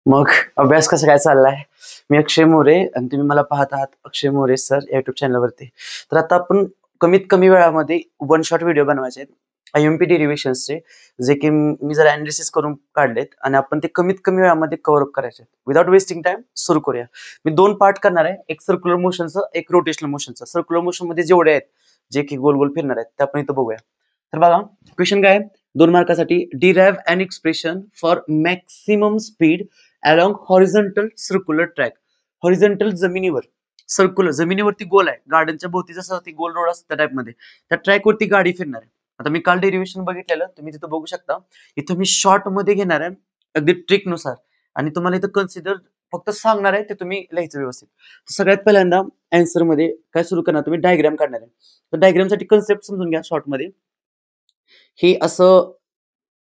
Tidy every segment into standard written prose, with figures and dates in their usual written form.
मग अभ्यास कसा काय चाललाय? मी अक्षय मोरे आणि तुम्ही मला पाहत आहात अक्षय मोरे सर युट्यूब चॅनलवरती. तर आता आपण कमीत कमी वेळामध्ये वन शॉट व्हिडिओ बनवायचे आहेत IMP डेरिव्हेशन्सचे, जे की मी जरा अनालिसिस करून काढलेत आणि आपण ते कमीत कमी वेळामध्ये कव्हर अप करायचे. विदाउट वेस्टिंग टाइम सुरू करूया. मी 2 पार्ट करणार आहे. एक सर्क्युलर मोशनचं, एक रोटेशनल मोशनचं. सर्क्युलर मोशनमध्ये जेवढे आहेत, जे की गोल गोल फिरणार आहेत, ते आपण इथं बघूया. तर बघा, क्वेश्चन काय आहे? 2 मार्कासाठी derive an expression for maximum speed along horizontal circular track. Horizontal जमिनीवर, सर्क्युलर जमिनीवरती गोल आहे, गार्डनच्या भोवती जसं ती गोल रोड असतं त्या टाइपमध्ये, त्या ट्रॅकवरती गाडी फिरणार आहे. आता मी काल डेरिव्हेशन बघितलेलं, तुम्ही तिथं बघू शकता. इथं मी शॉर्ट मध्ये घेणार आहे अगदी ट्रिकनुसार, आणि तुम्हाला इथं कन्सिडर फक्त सांगणार आहे ते तुम्ही लिहायचं व्यवस्थित. सगळ्यात पहिल्यांदा आन्सर मध्ये काय सुरू करणार, तुम्ही डायग्राम काढणार आहे. तर डायग्रामसाठी कन्सेप्ट समजून घ्या शॉर्ट मध्ये. हे असं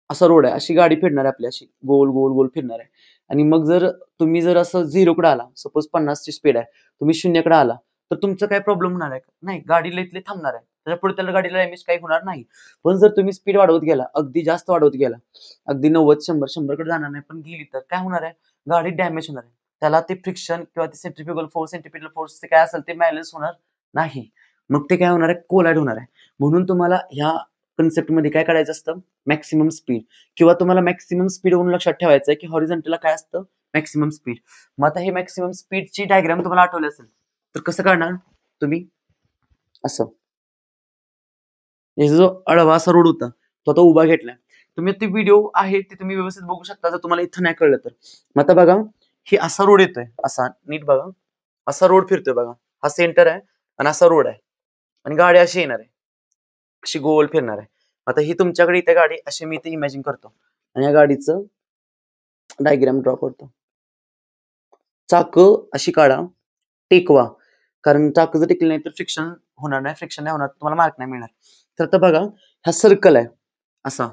असा रोड आहे, अशी गाडी फिरणार आहे आपली, अशी गोल गोल गोल फिरणार आहे. आणि मग जर तुम्ही जर असं 0कडे आला, सपोज 50 ची स्पीड आहे, तुम्ही 0कडे आला, तर तुमचं काय प्रॉब्लेम होणार आहे? नाही, गाडी लईतले थांबणार आहे, त्याच्या पुढे त्याला गाडीला डॅमेज काही होणार नाही. पण जर तुम्ही स्पीड वाढवत गेला, अगदी जास्त वाढवत गेला, अगदी 90 100 कडे जाणार नाही, पण गेली तर काय होणार आहे? गाडी डॅमेज होणार आहे. त्याला ते फ्रिक्शन किंवा ते सेंट्रिपिटल फोर्स काय असेल ते बॅलन्स होणार नाही. मग ते काय होणार आहे? कोलाइड होणार आहे. म्हणून तुम्हाला ह्या कन्सेप्ट मध्ये काय करायचं असतं? मॅक्सिमम स्पीड, किंवा तुम्हाला मॅक्सिमम स्पीड म्हणून लक्षात ठेवायचं आहे की हॉरिझॉन्टलला काय असतं? Maximum speed. मग आता हे मॅक्सिमम स्पीडची डायग्राम तुम्हाला आठवली असेल, तर कसं काढणार तुम्ही? असं, जो आडवा असा रोड होता तो आता उभा घेतलाय. तुम्ही ते व्हिडिओ आहे ते तुम्ही व्यवस्थित बघू शकता, जर तुम्हाला इथं नाही कळलं तर. मग आता बघा, हे असा रोड येतोय, असा नीट बघा, असा रोड फिरतोय बघा. हा सेंटर आहे आणि असा रोड आहे, आणि गाडी अशी येणार आहे, अशी गोल फिरणार आहे. आता ही तुमच्याकडे इथे गाडी अशी मी इथे इमॅजिन करतो, आणि या गाडीचं डायग्राम ड्रॉ करतो. चाक अशी काढा, टेकवा, कारण चाक जर टेकली नाही तर फ्रिक्शन होणार नाही, फ्रिक्शन नाही होणार, तुम्हाला मार्क नाही मिळणार. तर आता बघा, हा सर्कल आहे असा,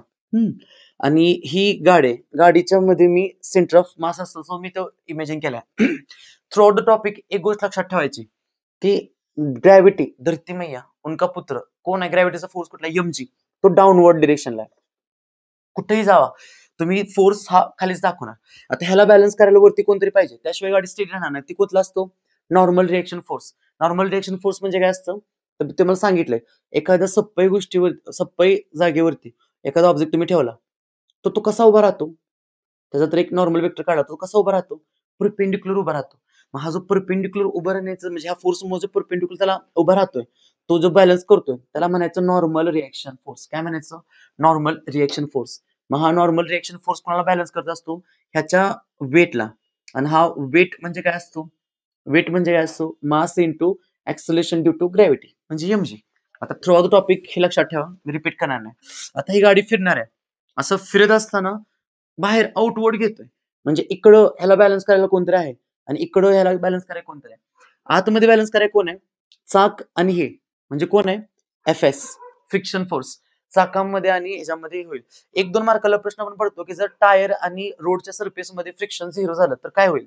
आणि ही गाडी आहे, गाडीच्या मध्ये मी सेंटर ऑफ मास असतो, सो मी तो इमॅजिन केलाय. थ्रू आउट द टॉपिक एक गोष्ट लक्षात ठेवायची की ग्रॅव्हिटी, धरती मैया उनका पुत्र कोण आहे? ग्रॅव्हिटीचा फोर्स कुठला? mg. तो डाऊनवर्ड डिरेक्शनला आहे. कुठेही जावा तुम्ही, फोर्स हा खालीच दाखवणार. आता ह्याला बॅलन्स करायला वरती कोणतरी पाहिजे, त्याशिवाय गाडी स्टेडी राहणार नाही. ती कुठला असतो? Normal reaction force. Normal reaction force म्हणजे काय असतं? तर ते मला सांगितलंय, एखाद्या सप्पई गोष्टीवर, सप्पई जागेवरती एखादा ऑब्जेक्ट तुम्ही ठेवला, तर तो कसा उभा राहतो? त्याचा तर एक नॉर्मल वेक्टर काढा, तो कसा उभा राहतो? परपेंडिक्युलर उभा राहतो. मग हा जो परपेंडिक्युलर उभा राहण्याचं म्हणजे ह्या फोर्स जो परपेंडिक्युलर त्याला उभा राहतोय, तो जो बॅलन्स करतोय, त्याला म्हणायचं नॉर्मल रिएक्शन फोर्स. काय म्हणायचं? Normal reaction force. मग हा नॉर्मल रिएक्शन फोर्स कोणाला बॅलन्स करत असतो? ह्याच्या वेटला. आणि हा वेट म्हणजे काय असतो? वेट म्हणजे काय असतो? Mass into acceleration due to gravity, म्हणजे mg. आता थ्रू आउट द टॉपिक हे लक्षात ठेवा, मी रिपीट करणार नाही. आता ही गाडी फिरणार आहे, असं फिरत असताना बाहेर आउटवर्ड घेतोय, म्हणजे इकडं ह्याला बॅलन्स करायला कोणतरी आहे, आणि इकडं ह्याला बॅलन्स करायला कोणतरी आहे. आतमध्ये बॅलन्स करायला कोण आहे? चाक आणि हे, म्हणजे कोण आहे? FS, friction force. चाकामध्ये आणि ह्याच्यामध्ये होईल. 1-2 मार्काला प्रश्न पण पडतो की जर टायर आणि रोडच्या सरफेस मध्ये फ्रिक्शन 0 झालं तर काय होईल?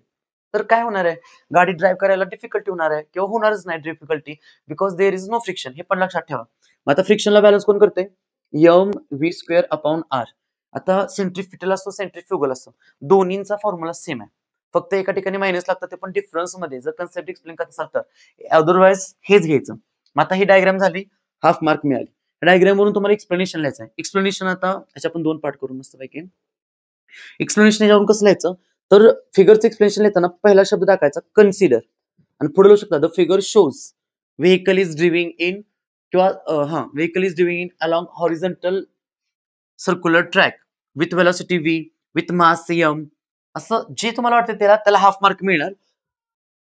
तर काय होणार आहे? गाडी ड्राईव्ह करायला डिफिकल्टी होणार आहे, किंवा होणारच नाही difficulty, because there is no friction. हे पण लक्षात ठेवा. मग आता फ्रिक्शनला बॅलन्स कोण करते? mv²/r. आता सेंट्रिफ्युगल असतो, सेंट्रिफ्युगल असतो, दोन्हींचा फॉर्म्युला सेम आहे, फक्त एका ठिकाणी मायनस लागतं, ते पण डिफरन्स मध्ये. जर कन्सेप्ट एक्सप्लेन करत असाल तर, अदरवाइज हेच घ्यायचं. मग आता ही डायग्राम झाली, हाफ मार्क मिळाली. डायग्राम वरून तुम्हाला एक्सप्लेनेशन लिहायचं आहे. एक्सप्लेनेशन आता ह्याच्या आपण 2 पार्ट करू मस्त पैकी. एक्सप्लेनेशन याच्यावरून कसं लिहायचं? तर फिगरचं एक्सप्लेनेशन लिहिताना पहिला शब्द टाकायचा कन्सिडर, आणि पुढे लिहू शकता the figure shows vehicle is driving in, किंवा vehicle is driving in along horizontal circular track with velocity v, with mass m. असं जे तुम्हाला वाटतं त्याला हाफ मार्क मिळणार.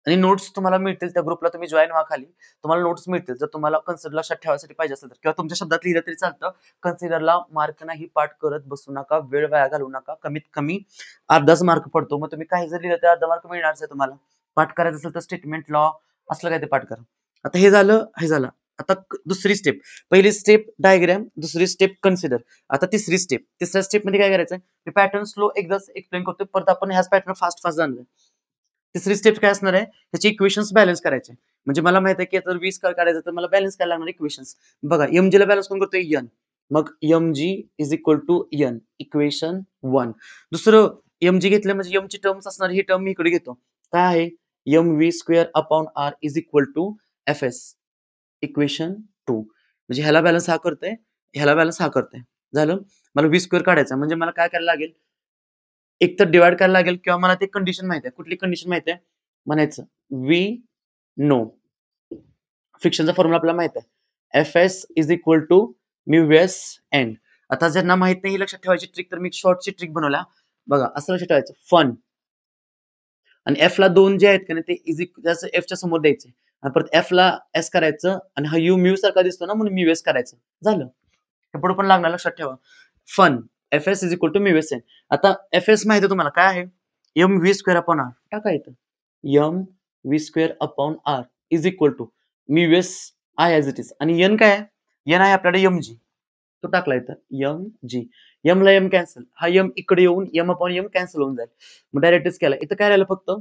आणि नोट्स तुम्हाला मिळतील, त्या ग्रुपला तुम्ही जॉईन व्हा, खाली तुम्हाला नोट्स मिळतील. जर तुम्हाला कन्सिडर लक्षात ठेवायसाठी पाहिजे असेल तर, किंवा तुमच्या शब्दात लिहिलं तरी चालतं. कन्सिडरला मार्क नाही, पाठ करत बसू नका, वेळ वाया घालवू नका. कमीत कमी अर्धाच मार्क पडतो. मग तुम्ही काही जर लिहिलं तर अर्धा मार्क मिळणारच आहे तुम्हाला. पाठ करायचं असेल तर स्टेटमेंट, लॉ असलं काय ते पाठ करा. आता हे झालं. आता दुसरी स्टेप, पहिली स्टेप डायग्राम, दुसरी स्टेप कन्सिडर. आता तिसरी स्टेप, तिसऱ्या स्टेप मध्ये काय करायचं? मी पॅटर्न स्लो एकदाच एक्सप्लेन करतो, परत आपण ह्याच पॅटर्न फास्ट जाणार. तिसरी स्टेप काय असणार आहे? त्याचे इक्वेशन्स बॅलन्स करायचे. म्हणजे मला माहित आहे की जर 20 काढायचं तर मला बॅलन्स करायला लागणार इक्वेशन्स. बघा, mg ला बॅलन्स कोण करतोय? n. मग mg is equal to n, equation 1. दुसरं, एम जी घेतलं म्हणजे एम ची टर्म्स असणार, ही टर्म मी इकडे घेतो. काय आहे? M V square upon R is equal to F S. Equation 2. म्हणजे ह्याला बॅलन्स हा करतोय, ह्याला बॅलन्स हा करतोय. झालं. मला व्ही स्क्वेअर काढायचा म्हणजे मला काय करायला लागेल? एक तर डिवाइड करायला लागेल किंवा मला ते कंडिशन माहिती आहे. कुठली कंडिशन माहिती आहे? म्हणायचं व्ही नो. फ्रिक्शनचा फॉर्म्युला आपल्याला माहित आहे. F S is equal to mu S N. आता ज्यांना माहित नाही लक्षात ठेवायची ट्रिक, तर मी शॉर्टची ट्रिक बनवल्या बघा. असं लक्षात ठेवायचं, फन आणि एफ ला 2 जे आहेत का नाही ते इज इक्वल एफच्या समोर द्यायचे आणि परत एफ ला एस करायचं आणि हा यू म्यू सारखा दिसतो ना म्हणून म्यू एस करायचं. झालं. हे पुढे पण लागणार, लक्षात ठेवा. फन F S is equal to mu S N. आता एफ एस माहिती आहे तुम्हाला काय आहे? M V square upon R. टाका इथं M V square upon R is equal to mu S I as it is. आणि एन काय आहे? एन आहे आपल्याकडे एम जी. तो टाकला इथं एम जी. एम ला एम कॅन्सल, हा एम इकडे येऊन एम अपॉन एम कॅन्सल होऊन जाईल. मग डायरेक्टच केला. इथं काय राहिलं फक्त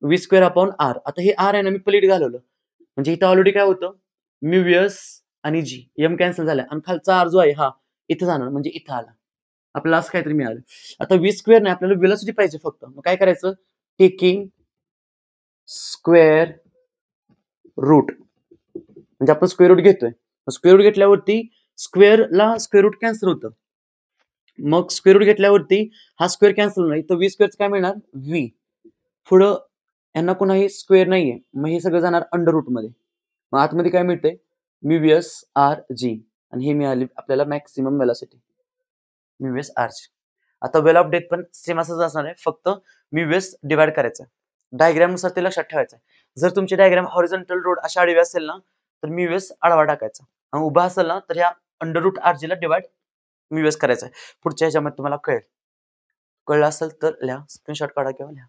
व्ही स्क्वेअर अपॉन आर. आता हे आर आहे ना, मी पलीड घालवलं म्हणजे इथं ऑलरेडी काय होतं? म्यू एस आणि जी. एम कॅन्सल झाला आणि खालचा आर जो आहे हा इथं जाणार म्हणजे इथं आला. आपल्याला असं काहीतरी मिळालं. आता व्ही स्क्वेअर नाही, आपल्याला वेलोसिटी पाहिजे फक्त. मग काय करायचं? Taking square root. म्हणजे आपण स्क्वेअर रूट घेतोय. स्क्वेअर रूट घेतल्यावरती स्क्वेअरला स्क्वेअर रूट कॅन्सल होतं. मग स्क्वेअर रूट घेतल्यावरती हा स्क्वेअर कॅन्सल होणार. तर व्ही स्क्वेअर काय मिळणार? व्ही. पुढं यांना कोणाही स्क्वेअर नाहीये, मग हे सगळं जाणार अंडर रूट मध्ये. मग आतमध्ये काय मिळतंय? Mu S R G. आणि हे मिळाली आपल्याला maximum velocity mu S R G. आता वेल ऑफ डेथ पण सेम असंच असणार आहे, फक्त म्यू एस डिवाइड करायचं. डायग्राम नुसार ते लक्षात ठेवायचं. जर तुमची डायग्राम हॉरिझॉन्टल रोड अशा आडवी असेल ना, तर म्यू एस आडवा टाकायचा. आणि उभा असेल ना, तर ह्या अंडर रूट आर जी ला डिवाइड म्यू एस करायचं. पुढच्या ह्याच्यामध्ये तुम्हाला कळेल. कळलं असेल तर लिहा, स्क्रीनशॉट काढा किंवा लिहा.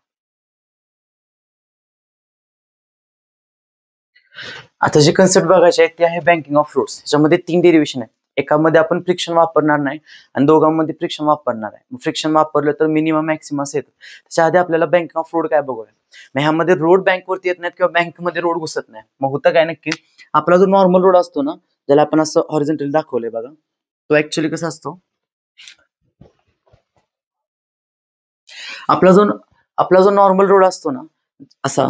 आता जी कन्सेप्ट बघायची आहे ती आहे बँकिंग ऑफ फ्लुइड्स. ह्याच्यामध्ये 3 डेरिव्हेशन आहे. एकामध्ये आपण फ्रिक्शन वापरणार नाही आणि दोघांमध्ये फ्रिक्शन वापरणार आहे. फ्रिक्शन वापरलं तर मिनिमम मॅक्सिमम येतं. त्याच्या आधी आपल्याला बँकिंग ऑफ फ्लुइड काय बघूया. मग ह्यामध्ये रोड बँकवरती येत नाहीत किंवा बँकमध्ये रोड घुसत नाही. मग होतं काय नक्की? आपला जो नॉर्मल रोड असतो ना, ज्याला आपण असं हॉरिझॉन्टली दाखवलंय बघा, तो ऍक्च्युअली कसा असतो? आपला जो आपला जो नॉर्मल रोड असतो ना असा,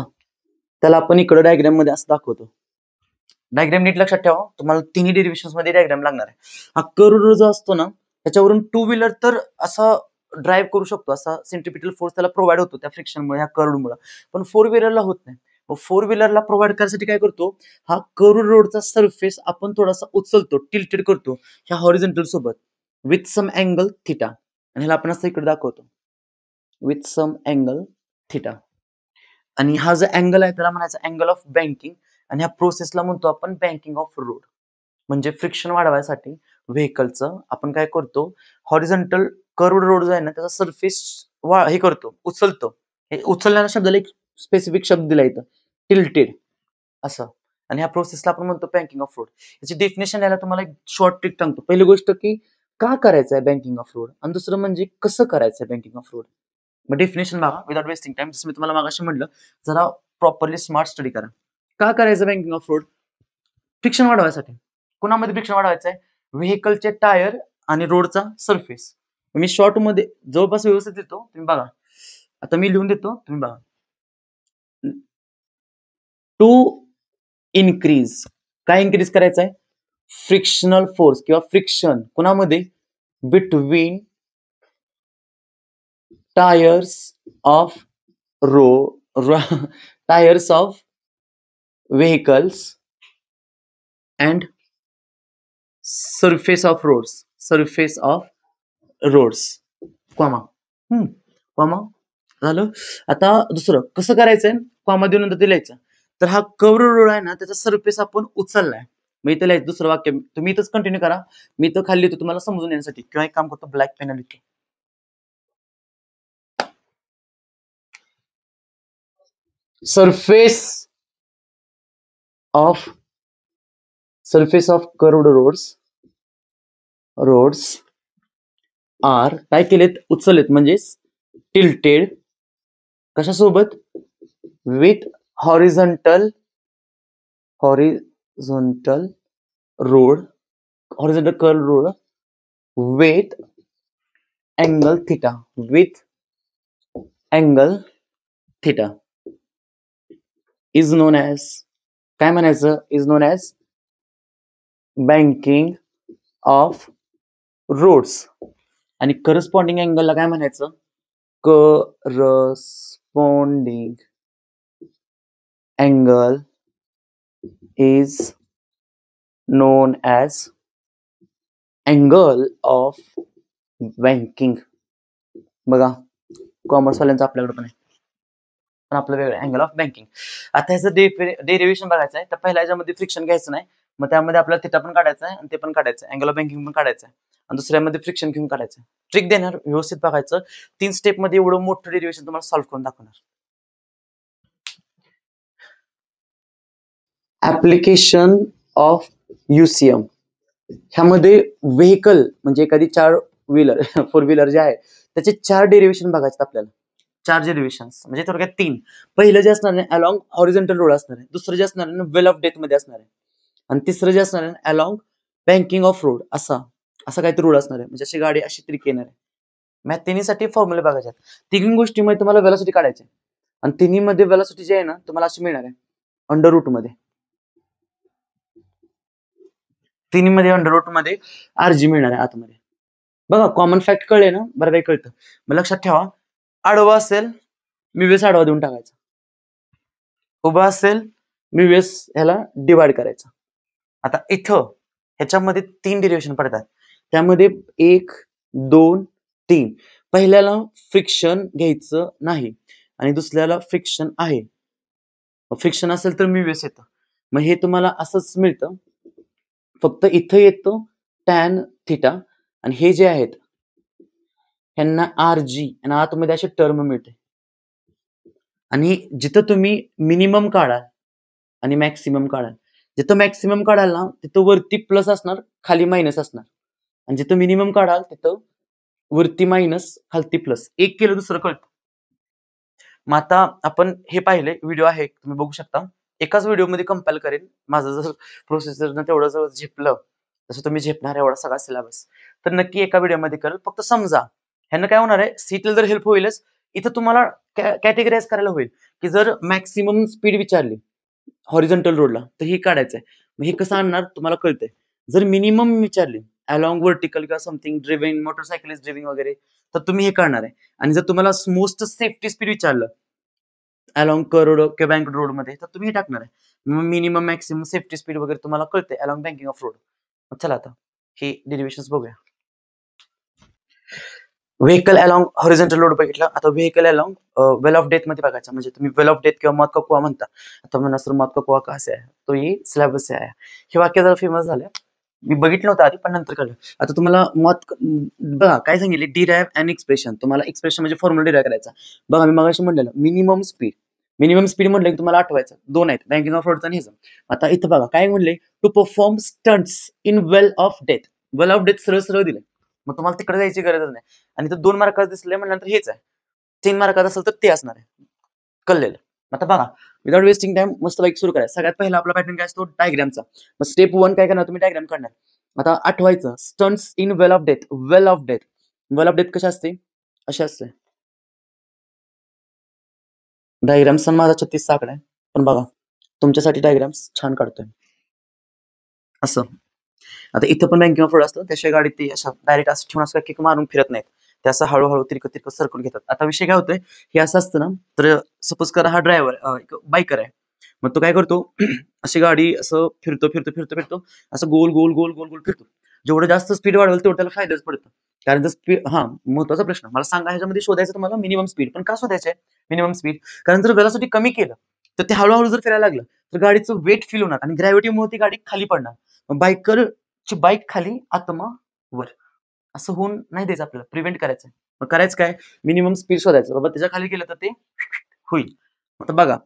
त्याला आपण इकडे डायग्राम मध्ये असं दाखवतो. डायग्राम नीट लक्षात ठेवा, तुम्हाला तिन्ही डेरिव्हेशन्स मध्ये डायग्राम लागणार आहे. हा कर्व रोड जो असतो ना, त्याच्यावरून टू व्हीलर तर असा ड्राईव्ह करू शकतो, असा सेंट्रिपिटल फोर्स त्याला प्रोव्हाइड होतो त्या फ्रिक्शनमुळे, ह्या कर्वमुळे. पण फोर व्हीलरला होत नाही. मग फोर व्हीलरला प्रोव्हाइड करण्यासाठी काय करतो? हा कर्व रोडचा सरफेस आपण थोडासा उचलतो, टिल्टेड करतो ह्या हॉरिझॉन्टल सोबत विथ सम अँगल थिटा. आणि ह्याला आपण असं इकडे दाखवतो विथ सम अँगल थिटा. आणि हा जो अँगल आहे त्याला म्हणायचा अँगल ऑफ बँकिंग. आणि ह्या प्रोसेसला म्हणतो आपण बँकिंग ऑफ रोड. म्हणजे फ्रिक्शन वाढवायसाठी व्हेकलचं आपण काय करतो? हॉरिझॉन्टल कर्व्ड रोड जो आहे ना, त्याचा सरफेस हे करतो, उचलतो. हे उचलण्याच्या शब्दाला एक स्पेसिफिक शब्द दिला इथं, टिल्टेड असं. आणि ह्या प्रोसेसला आपण म्हणतो बँकिंग ऑफ रोड. याची डेफिनेशन द्यायला तुम्हाला एक शॉर्ट ट्रिक सांगतो. पहिली गोष्ट की का करायचं आहे बँकिंग ऑफ रोड, आणि दुसरं म्हणजे कसं करायचं आहे बँकिंग ऑफ रोड. मग डेफिनेशन बघा विदाउट वेस्टिंग टाइम. जसं मी तुम्हाला मागाशी म्हटलं, जरा प्रॉपरली स्मार्ट स्टडी करा. का करायचं बँकिंग ऑफ रोड? फ्रिक्शन वाढवायसाठी. कुणामध्ये फ्रिक्शन वाढवायचं आहे? व्हेकलचे टायर आणि रोडचा सरफेस. मी शॉर्ट मध्ये जवळपास व्यवस्थित देतो, तुम्ही बघा. आता मी लिहून देतो, तुम्ही बघा. टू इनक्रीज, काय इन्क्रीज करायचं आहे? फ्रिक्शनल फोर्स किंवा फ्रिक्शन कुणामध्ये? Between tyres of tyres of vehicles and surface of roads comma. Comma झालं. आता दुसरं कसं करायचंय? कॉमा देऊन नंतर ते लिहायचं. तर हा कर्व रोड आहे ना, त्याचा सरफेस आपण उचललाय. मग इथे लिहायचं दुसरं वाक्य. तुम्ही इथंच कंटिन्यू करा, मी इथं खाली लिहितो तुम्हाला समजून येण्यासाठी. किंवा एक काम करतो, ब्लॅक पेन लिहितो. surface of curved roads are काय केलेत? उचललेत, म्हणजे टिल्टेड. कशासोबत? With horizontal road, horizontal curve road with angle theta, with angle theta is known as, काय म्हणायचं, is known as banking of roads. आणि करस्पॉन्डिंग अँगलला काय म्हणायचं, corresponding angle is known as angle of banking. बघा commerce वाल्यांचं आपल्याकडे पण आहे, पण आपलं वेगळं अँगल ऑफ बँकिंग. आता ह्याचं डेरिव्हेशन बघायचं आहे, तर पहिल्या ह्याच्यामध्ये फ्रिक्शन घ्यायचं नाही, मग त्यामध्ये आपल्याला थिटा पण काढायचं आहे आणि ते पण काढायचं आहे, अँगल ऑफ बँकिंग पण काढायचं आहे, आणि दुसऱ्यामध्ये फ्रिक्शन घेऊन काढायचं. ट्रिक देणार, व्यवस्थित बघायचं. 3 स्टेप मध्ये एवढं मोठं डेरिव्हेशन तुम्हाला सॉल्व्ह करून दाखवणार. Application of UCM. ह्यामध्ये व्हेकल म्हणजे एखादी 4 व्हीलर 4 व्हीलर जे आहे त्याचे 4 डेरिव्हेशन बघायचे आपल्याला. 4 डेरिव्हेशन म्हणजे थोडक्यात 3. पहिलं जे असणार आहे अलॉंग हॉरिझॉन्टल रोड असणार आहे, दुसरं जे असणार आहे वेल ऑफ डेथ मध्ये असणार आहे, आणि तिसरं जे असणार आहे अलॉंग बँकिंग ऑफ रोड, असा काहीतरी रोड असणार आहे, म्हणजे अशी गाडी अशी त्रिक येणार आहे. मॅथ तिन्हीसाठी फॉर्म्युले बघायचे आहेत. तिन्ही गोष्टीमध्ये तुम्हाला वेलोसिटी काढायची आहे, आणि तिन्हीमध्ये वेलोसिटी जी आहे ना तुम्हाला अशी मिळणार आहे अंडर रूट मध्ये. तिन्हीमध्ये अंडर रूट मध्ये RG मिळणार आहे आतमध्ये. बघा कॉमन फॅक्ट कळले ना, बरं कळतं. मग लक्षात ठेवा, आडवा असेल मी वेस आडवा देऊन टाकायचा, उभा असेल मी वेस ह्याला डिवाइड करायचा. आता इथं ह्याच्यामध्ये 3 डेरिव्हेशन पडतात, त्यामध्ये 1 2 3. पहिल्याला फ्रिक्शन घ्यायचं नाही आणि दुसऱ्याला फ्रिक्शन आहे. फ्रिक्शन असेल तर मी वेस येतं, मग हे तुम्हाला असंच मिळतं, फक्त इथं येतो टॅन थिटा, आणि हे जे आहेत ह्यांना RG आणि आतमध्ये अशी टर्म मिळते. आणि जिथं तुम्ही मिनिमम काढाल आणि मॅक्सिमम काढाल, जिथं मॅक्सिमम काढाल ना तिथं वरती प्लस असणार खाली मायनस असणार, आणि जिथं मिनिमम काढाल तिथं वरती मायनस खालती प्लस. एक केलं दुसरं कळतं. मग आता आपण हे पाहिले व्हिडिओ आहे तुम्ही बघू शकता, एकाच व्हिडिओमध्ये कंपाईल करेन. माझं जर प्रोसेसरनं तेवढं जर झेपलं तसं तुम्ही झेपणार एवढा सगळा सिलेबस तर नक्की एका व्हिडिओमध्ये करेल. फक्त समजा ह्यानं काय होणार आहे, सीटला जर हेल्प होईलच, इथं तुम्हाला कॅटेगराईज करायला होईल की जर मॅक्सिमम स्पीड विचारली हॉरिझॉन्टल रोडला तर ही काढायचं आहे. मग हे कसं आणणार तुम्हाला कळतंय. जर मिनिमम विचारली अलॉंग वर्टिकल किंवा समथिंग ड्रिव्हिंग मोटरसायकल इज ड्रिव्हिंग वगैरे तर तुम्ही हे करणार आहे. आणि जर तुम्हाला मोस्ट सेफ्टी स्पीड विचारलं अलॉंग रोड किंवा बँक रोड मध्ये तर तुम्ही हे टाकणार आहे. मग मिनिमम मॅक्सिमम सेफ्टी स्पीड वगैरे तुम्हाला कळते अलॉंग बँकिंग ऑफ रोड. चला आता हे डेरिव्हेशन्स बघूया. व्हेकल अलॉंग हॉरिझॉन्टल रोड बघितला, आता vehicle along well of death मध्ये बघायचा. म्हणजे तुम्ही वेल ऑफ डेथ किंवा मौत का कुआं म्हणता, आता म्हणा सर मौत का कुआं कहाँ से आया, तो ये सिलेबस से आया. हे वाक्य जरा फेमस झालं, मी बघितलं होतं आधी पण नंतर कळलं. आता तुम्हाला मौत बघा काय सांगितले, डिराइव्ह अँड एक्सप्रेशन. तुम्हाला एक्सप्रेशन म्हणजे फॉर्म्युला डिराइव्ह करायचा. बघा मी मगाशी म्हणलेलं मिनिमम स्पीड, मिनिमम स्पीड म्हटलं की तुम्हाला आठवायचं 2 आहेत, बँकिंग ऑफ रोडचा आणि ह्याचं. आता इथं बघा काय म्हणले, to perform stunts in well of death. Well of death सरळ सरळ दिले, मग तुम्हाला तिकडे जायची गरजच नाही. आणि तर 2 मार्कात दिसले म्हटल्यानंतर हेच आहे, 3 मार्कात असेल तर ते असणार आहे कळलेलं. आता बघा विदाउट वेस्टिंग टाइम मस्त बाईक सुरू करायचं. सगळ्यात पहिला आपला पॅटर्न काय असतो, डायग्रामचा. मग स्टेप 1 काय करणार तुम्ही, डायग्राम काढणार. आता आठवायचं stunts in well of death. Well of death, well of death कशी असते, अशी असते. डायग्रामचा माझा 36 आकडा आहे, पण बघा तुमच्यासाठी डायग्राम्स छान काढतोय असं. आता इथं पण बँकिंग ऑफ रोड असतं, त्याशिवाय गाडी ती अशा डायरेक्ट असं ठेवून असं किक मारून फिरत नाहीत, ते असं हळूहळू तिरकं तिरकं सर्कल घेतात. आता विषय काय होतोय, हे असं असतं ना, तर सपोज करा हा ड्रायव्हर बायकर आहे, मग तो काय करतो अशी गाडी असं फिरतो फिरतो फिरतो फिरतो असं गोल गोल गोल गोल गोल फिरतो. जेवढं जास्त स्पीड वाढवेल तेवढं त्याला फायदाच पडतो. कारण जर स्पीड, हा महत्वाचा प्रश्न मला सांगा, ह्याच्यामध्ये शोधायचं तुम्हाला मिनिमम स्पीड. पण का शोधायचं आहे मिनिमम स्पीड, कारण जर वेलोसिटी कमी केलं तर ते हळूहळू जर फिरायला लागलं तर गाडीचं वेट फील होणार आणि ग्रॅव्हिटीमुळे ती गाडी खाली पडणार. मग बायकरची बाईक खाली आत्मा वर असं होऊन नाही द्यायचं, आपल्याला प्रिव्हेंट करायचं. मग करायचं काय, मिनिमम स्पीड शोधायचं, बाबा त्याच्या खाली गेलं तर ते होईल. आता बघा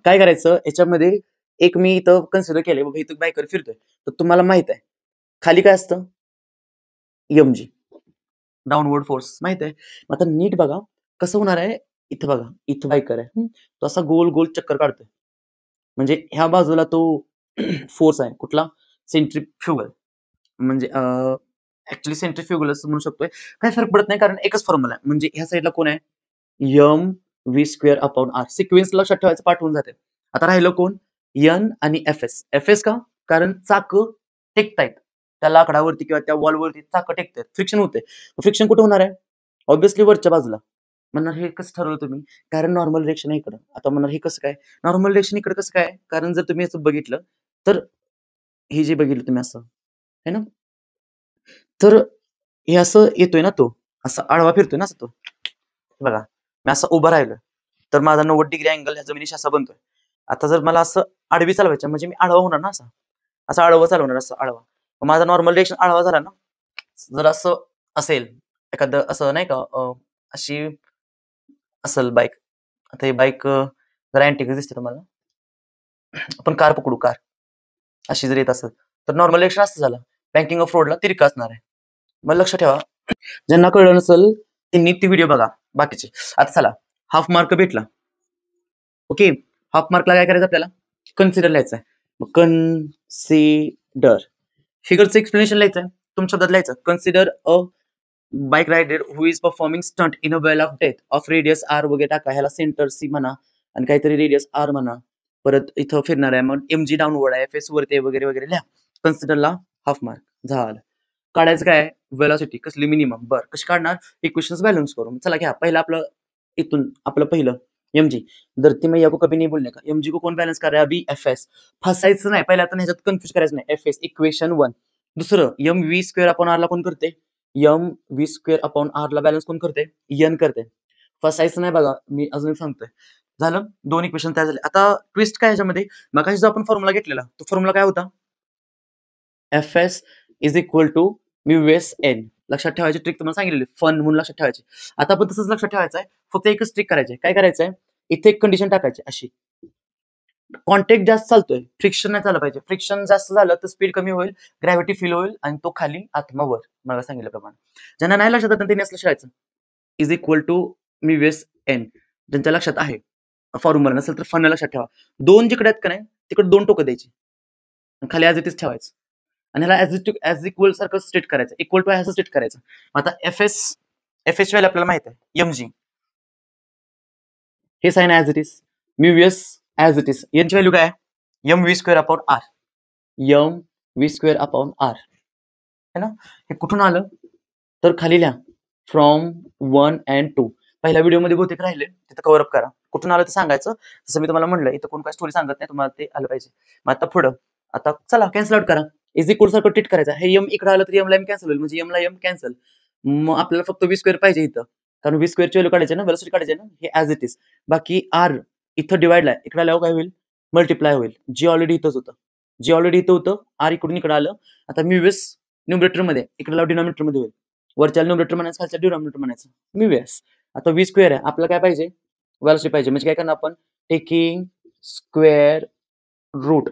काय करायचं, याच्यामध्ये एक मी इथं कन्सिडर केलंय, बाबा इथं बायकर फिरतोय तर तुम्हाला माहित आहे खाली काय असतं, MG डाऊनवर्ड फोर्स माहित आहे. मग आता नीट बघा कसं होणार आहे, इथं बघा इथं बायकर आहे, तो असा गोल गोल चक्कर काढतोय, म्हणजे ह्या बाजूला तो फोर्स आहे कुठला, सेंट्रीफ्युगल. म्हणजे ऍक्च्युली सेंट्रीफ्युगल असं म्हणू शकतोय, काय फरक पडत नाही कारण एकच फॉर्म्युला आहे. म्हणजे ह्या साईडला कोण आहे, M V square upon R. Sequence लक्षात ठेवायचं, पाठवून जाते. आता राहिलं कोण? एन आणि एफ एस. एफ एस का? कारण चाक टेकतायत त्या लाकडावरती किंवा त्या वॉलवरती चाक टेकतायत, फ्रिक्शन होते. फ्रिक्शन कुठे होणार आहे? ऑब्व्हियसली वरच्या बाजूला. म्हणणार हे कसं ठरवलं तुम्ही? कारण नॉर्मल डिरेक्शन आहे इकडं. आता म्हणणार हे कसं काय नॉर्मल डिरेक्शन इकडे कसं काय? कारण जर तुम्ही असं बघितलं तर हे जे बघितलं तुम्ही असं है ना, तर हे असं येतोय ना, तो असा आडवा फिरतोय ना असं तो. बघा, मी असं उभं राहिलो तर माझा 90 डिग्री अँगल ह्या जमिनीशी असा बनतोय. आता जर मला असं आडवी चालवायचं म्हणजे मी आडवा होणार ना, असा असं आडवं चालवणार, असं आडवा. माझा नॉर्मल डिरेक्शन आडवा झाला ना, जर असं असेल एखादं असं नाही का, अशी असेल बाईक. आता ही बाईक जरा अँटिक दिसते तुम्हाला. आपण कार पकडू, कार अशी जर येत असेल तर नॉर्मल डिरेक्शन असं झालं, बँकिंग ऑफ रोडला तिरका असणार आहे. मग लक्ष ठेवा, ज्यांना कळलं नसेल त्यांनी ती व्हिडिओ बघा बाकीचे. आता चला, हाफ मार्क भेटला. ओके, हाफ मार्कला काय करायचं आपल्याला? कन्सिडर लिहायचं आहे. मग कन्सिडर फिगरचं एक्सप्लेनेशन लिहायचं आहे, तुमच्या शब्दात लिहायचं. Consider a bike rider who is performing stunt in a well of death of radius R वगैरे टाका. ह्याला सेंटर सी म्हणा आणि काहीतरी रेडियस आर म्हणा. परत इथं फिरणार आहे, मग एम जी डाऊनवर्ड आहे, फेस वरती वगैरे वगैरे लिहा. कन्सिडरला हाफ मार्क झालं. काढायचं काय? वेलॉसिटी कसली? मिनिमम. बरं, कशी काढणार? इक्वेशन्स बॅलन्स करून. चला घ्या, पहिलं आपलं इथून आपलं पहिलं mg. धरती मैया को कभी नहीं भूलने का. mg को कौन बॅलन्स कर रहा है अभी? fs. फसायचं नाही, पहिला आता ह्याच्यात कन्फ्युज करायचं नाही. fs equation 1. दुसरं M V square upon R ला कोण करते? M V square upon R ला बॅलन्स कोण करते? एन करते. फसायचं नाही बघा, मी अजून सांगतोय. झालं, 2 इक्वेशन तयार झाले. आता ट्विस्ट काय ह्याच्यामध्ये? मगाशी जो आपण फॉर्म्युला घेतलेला तो फॉर्म्युला काय होता? fs is equal to mu S N. लक्षात ठेवायची ट्रिक तुम्हाला सांगितलेली, फन म्हणून लक्षात ठेवायची. आता पण तसंच लक्षात ठेवायचं आहे, फक्त एकच ट्रिक करायची. काय करायचंय? इथे एक कंडिशन टाकायची अशी, कॉन्टॅक्ट जास्त चालतोय, फ्रिक्शन नाही झालं पाहिजे. फ्रिक्शन जास्त झालं तर स्पीड कमी होईल, ग्रॅव्हिटी फील होईल आणि तो खाली आत्मावर. मला सांगितल्याप्रमाणे ज्यांना नाही लक्षात त्यांनी असं शिकायचं. Is equal to mu S N. ज्यांच्या लक्षात आहे फॉर्म्युला, नसेल तर फन लक्षात ठेवा. 2 जिकडे आहेत का नाही तिकडे 2 टोकं द्यायची, खाली ऍज इट इज ठेवायचं आणि ह्याला ऍज इक्वल सारखं स्टेट करायचं. इक्वल टू ह्याचं स्टेट करायचं. आता एफ एस व्हॅल्यू आपल्याला माहित आहे, एम जी. हे sine as it is, mu S as it is. यांची व्हॅल्यू काय? M V square upon R. M V square upon R है ना. हे कुठून आलं तर खाली लिहा, फ्रॉम 1 and 2. पहिल्या व्हिडिओमध्ये बहुतेक राहिले, तिथं कव्हर अप करा. कुठून आलं ते सांगायचं. जसं मी तुम्हाला म्हणलं, इथं कोण काय स्टोरी सांगत नाही, तुम्हाला ते आलं पाहिजे. मग आता पुढं, आता चला कॅन्सल आउट करा. इज इक्वल सारखं ट्रीट करायचं. हे एम इकडे आलं तर एमला एम कॅन्सल होईल, म्हणजे एमला एम कॅन्सल. मग आपल्याला फक्त व्ही स्क्वेअर पाहिजे इथं, कारण व्ही स्क्वेअरची व्हॅल्यू काढायची ना, वेलोसिटी काढायची ना. हे ऍज इट इज. बाकी आर इथं डिवाइडला आहे, इकडे आल्यावर काय होईल? मल्टिप्लाय होईल. जी ऑलरेडी इथंच होतं, जी ऑलरेडी इथं होतं, आर इकडून इकडे आलं. आता म्यू एस न्यूमरेटर मध्ये, इकडे डिनॉमिनेटर मध्ये होईल. वरच्या न्यूमरेटर म्हणायचं, खालच्या डिनॉमिनेटर म्हणायचं. Mu S. आता व्ही स्क्वेअर आहे, आपल्याला काय पाहिजे? वेलोसिटी पाहिजे. म्हणजे काय करणार आपण? Taking square root.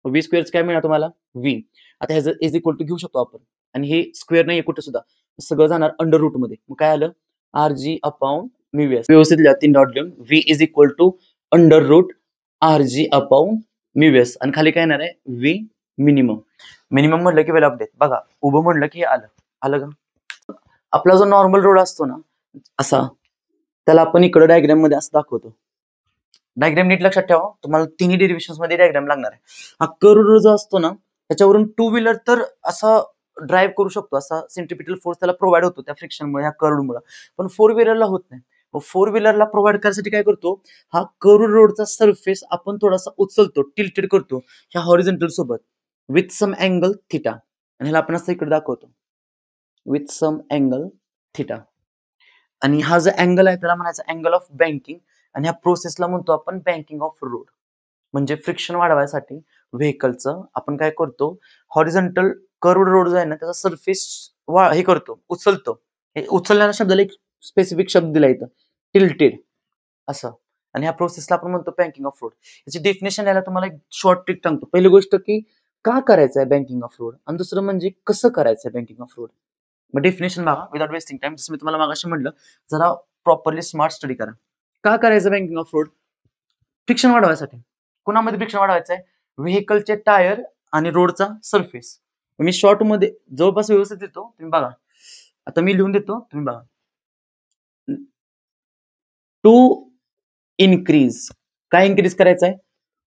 V square काय मिळणार तुम्हाला? व्ही. आता ह्याचं इज इक्वल टू घेऊ शकतो आपण, आणि हे स्क्वेअर नाही कुठे सुद्धा, सगळं जाणार अंडर रूट मध्ये. मग काय आलं? R G upon mu S. व्यवस्थित लिहा, 3 डॉट लिहून. V is equal to under root R G upon mu S. आणि खाली काय येणार आहे? V minimum. मिनिमम म्हटलं की व्हॅल्यू अपडेट. बघा, उभं म्हणलं की आलं. आलं का? आपला जो नॉर्मल रोड असतो ना असा, त्याला आपण इकडे डायग्राम मध्ये असं दाखवतो. डायग्राम नीट लक्षात ठेवा, तुम्हाला तिन्ही डेरिव्हेशन्स मध्ये डायग्राम लागणार आहे. हा कर्व रोड जो असतो ना, त्याच्यावरून 2 व्हीलर तर असा ड्राईव्ह करू शकतो, असा सेंट्रिपिटल फोर्स त्याला प्रोव्हाइड होतो त्या फ्रिक्शनमुळे, ह्या कर्वमुळे. पण 4 व्हीलरला होत नाही. 4 व्हीलरला प्रोव्हाइड करण्यासाठी काय करतो? हा कर्व रोडचा सरफेस आपण थोडासा उचलतो, टिल्टेड करतो ह्या हॉरिझॉन्टल सोबत, विथ सम अँगल थिटा. आणि ह्याला आपण असं इकडे दाखवतो, विथ सम अँगल थिटा. आणि हा जो अँगल आहे त्याला म्हणायचं अँगल ऑफ बँकिंग. आणि ह्या प्रोसेसला म्हणतो आपण बँकिंग ऑफ रोड. म्हणजे फ्रिक्शन वाढवायसाठी व्हेकलचं आपण काय करतो? हॉरिझॉन्टल कर्व रोड जो आहे ना, त्याचा सरफेस हे करतो, उचलतो. हे उचलण्याच्या शब्दाला एक स्पेसिफिक शब्द दिला इथं, टिल्टेड असं. आणि ह्या प्रोसेसला आपण म्हणतो बँकिंग ऑफ रोड. याची डेफिनेशन द्यायला तुम्हाला एक शॉर्ट ट्रिक सांगतो. पहिली गोष्ट की का करायचं आहे बँकिंग ऑफ रोड, आणि दुसरं म्हणजे कसं करायचं आहे बँकिंग ऑफ रोड. मग डेफिनेशन बघा, विदाउट वेस्टिंग टाइम. जसं मी तुम्हाला मागाशी म्हटलं, जरा प्रॉपरली स्मार्ट स्टडी करा. का करायचं बँकिंग ऑफ रोड? फ्रिक्शन वाढवायसाठी. कुणामध्ये फ्रिक्शन वाढवायचं आहे? व्हेकलचे टायर आणि रोडचा सरफेस. मी शॉर्ट मध्ये जवळपास व्यवस्थित देतो, तुम्ही बघा. आता मी लिहून देतो, तुम्ही बघा. टू इन्क्रीज, काय इन्क्रीज करायचं आहे?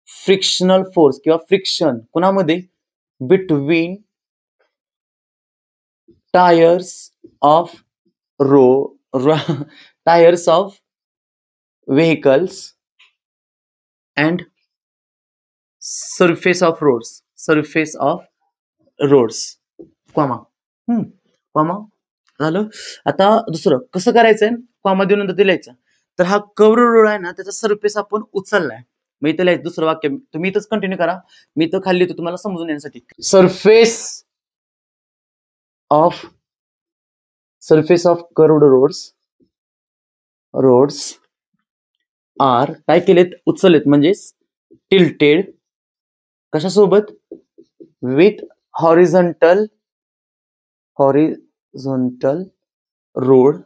फ्रिक्शनल फोर्स किंवा फ्रिक्शन कोणामध्ये? Between tyres of tyres of vehicles and surface of roads comma. Comma झालं. आता दुसरं कसं करायचंय? कॉमा देऊन नंतर ते लिहायचं. तर हा कर्व रोड आहे ना, त्याचा सरफेस आपण उचललाय. मग इथे लिहायचं दुसरं वाक्य. तुम्ही इथंच कंटिन्यू करा, मी इथं खाली लिहितो तुम्हाला समजून येण्यासाठी. Surface of curved roads are काय केलेत? उचललेत, म्हणजे टिल्टेड कशासोबत? With horizontal curve road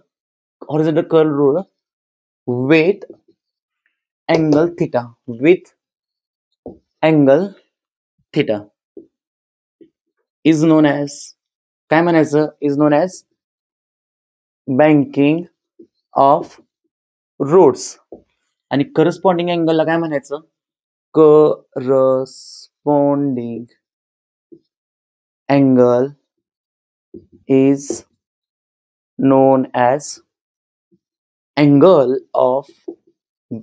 with angle theta is known as, काय म्हणायचं? Is known as banking of roads. आणि करस्पॉन्डिंग अँगलला काय म्हणायचं? Corresponding angle is known as angle of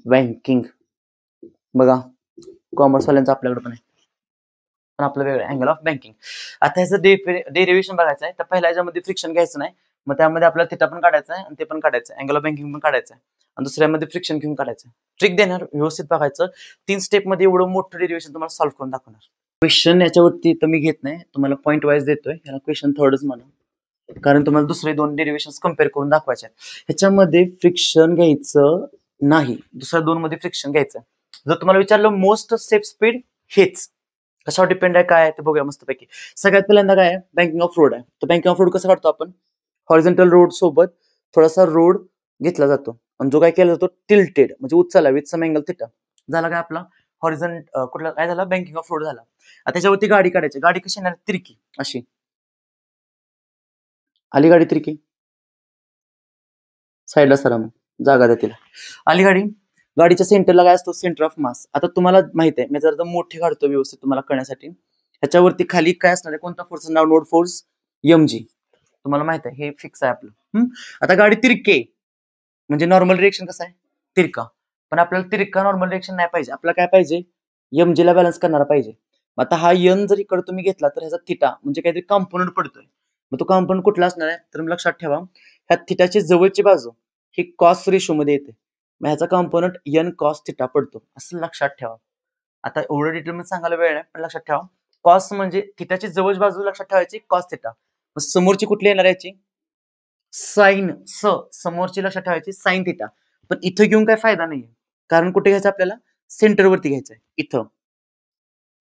banking. बघा, कॉमर्स वाल्यांचं आपल्याकडे पण आहे, पण आपलं वेगळं अँगल ऑफ बँकिंग. आता ह्याचं डेरिव्हेशन बघायचं आहे. तर पहिल्या ह्याच्यामध्ये फ्रिक्शन घ्यायचं नाही, मग त्यामध्ये आपल्याला थिटा पण काढायचं आहे आणि ते पण काढायचं आहे, अँगल ऑफ बँकिंग पण काढायचं आहे, आणि दुसऱ्यामध्ये फ्रिक्शन घेऊन काढायचं. ट्रिक देणार, व्यवस्थित बघायचं. 3 स्टेप मध्ये एवढं मोठं डेरिव्हेशन तुम्हाला सॉल्व्ह करून दाखवणार. क्वेश्चन याच्यावरती तर मी घेत नाही, तुम्हाला पॉईंट वाईज देतोय. याला क्वेश्चन थर्डच म्हणा, कारण तुम्हाला दुसरे 2 डेरिव्हेशन कम्पेअर करून दाखवायचे आहेत. ह्याच्यामध्ये फ्रिक्शन घ्यायचं नाही, दुसऱ्या 2 मध्ये फ्रिक्शन घ्यायचं. जर तुम्हाला विचारलं मोस्ट स्टेप स्पीड, हेच कशावर डिपेंड आहे, काय आहे ते बघूया मस्तपैकी. सगळ्यात पहिल्यांदा काय आहे? बँकिंग ऑफ रोड आहे. तर बँकिंग ऑफ रोड कसं काढतो आपण? हॉरिझॉन्टल रोड सोबत थोडासा रोड घेतला जातो आणि जो काय केला जातो? टिल्टेड, म्हणजे उचलला विथ सम अँगल थिटा. झाला काय आपला कुठला काय झाला? बँकिंग ऑफ रोड झाला. आता त्याच्यावरती गाडी काढायची. गाडी कशी येणार? तिरकी अशी आली गाडी, तिरकी साईडला सरा, मग जागा द्या तिला. आली गाडी. गाडीच्या सेंटरला काय असतो? Centre of mass. आता तुम्हाला माहित आहे, मी जर मोठे काढतो व्यवस्थित तुम्हाला कळण्यासाठी. ह्याच्यावरती खाली काय असणार आहे? कोणता फोर्स? नाव नोड फोर्स mg. तुम्हाला माहित आहे, हे फिक्स आहे आपलं. आता गाडी तिरके, म्हणजे नॉर्मल रिएक्शन कसं आहे? तिरका. पण आपल्याला तिरका नॉर्मल रिएक्शन नाही पाहिजे, आपल्याला काय पाहिजे? mg ला बॅलन्स करणारा पाहिजे. आता हा n जर इकडे तुम्ही घेतला तर ह्याचा थिटा म्हणजे काहीतरी कॉम्पोनंट पडतोय. मग तो कॉम्पोनंट कुठला असणार आहे? तर लक्षात ठेवा, ह्या थिटाची जवळची बाजू ही कॉस रेशो मध्ये येते. मग ह्याचा कॉम्पोनंट n कॉस थिटा पडतो, असं लक्षात ठेवा. आता एवढं डिटेल मध्ये सांगायला वेळ नाही, पण लक्षात ठेवा, कॉस म्हणजे थिटाची जवळची बाजू लक्षात ठेवायची, कॉस थिटा. समोरची कुठली येणार याची? साइन समोरची लक्षात ठेवायची साइन थिटा. पण इथं घेऊन काय फायदा नाहीये, कारण कुठे घ्यायचं आपल्याला? सेंटरवरती घ्यायचंय इथं,